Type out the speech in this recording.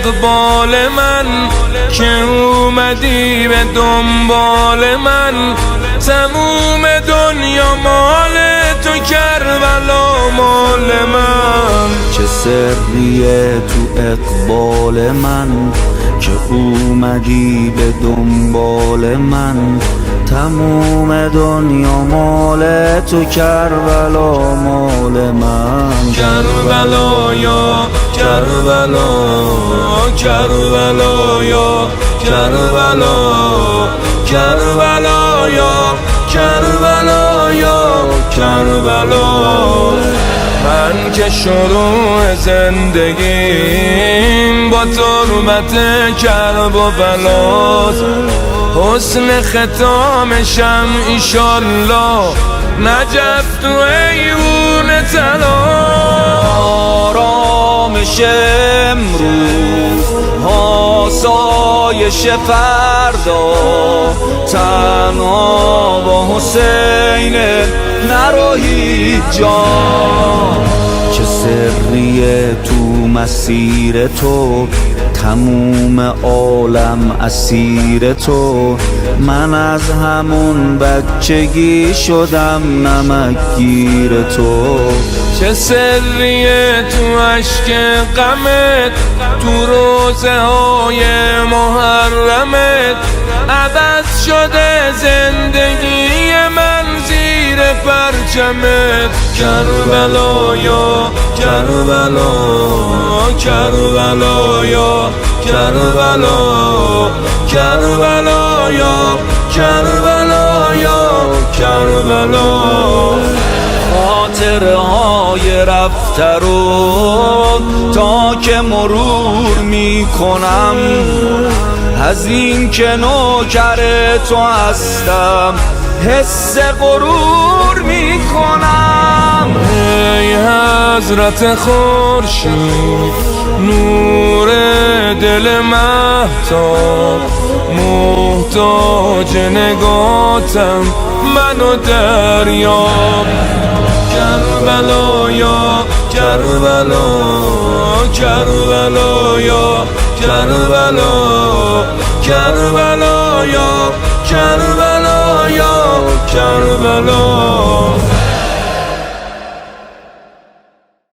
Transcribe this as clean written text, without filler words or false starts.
اقبال من که اومدی به دنبال من. تموم دنیا مال تو، کربلا مال من. چه سریه تو اقبال من که اومدی به دنبال من. تموم دنیا مال تو، کربلا مال من. کربلا یا کربلا، کربلا یا کربلا، کربلا یا کربلا یا کربلا. من که شروع زندگیم با تربت کرب و بلاست، حسن ختامشم ایشالله نجف تو ایوون طلا. آرامش امروز، آسایش فردا، تنها با حسین نرو هیچ جا. چه سریه تو مسیر تو، تموم عالم اسیر تو. من از همون بچگی شدم نمکگیر تو. چه سریه تو عشق غمت، تو روزه های محرمت. عوض شده زندگی من زیر پرچمت. کربلا یا کربلا، کربلا یا کربلا، کربلا یا کربلا یا کربلا. خاطره های رفته رو تا که مرور می کنم، از این که نوکر تو هستم حس غرور می کنم. ای حضرت خورشید، نور دل مهتاب، محتاج نگاتم منو دریاب. کربلا یا کربلا، کربلا یا کربلا، کربلا یا کربلا.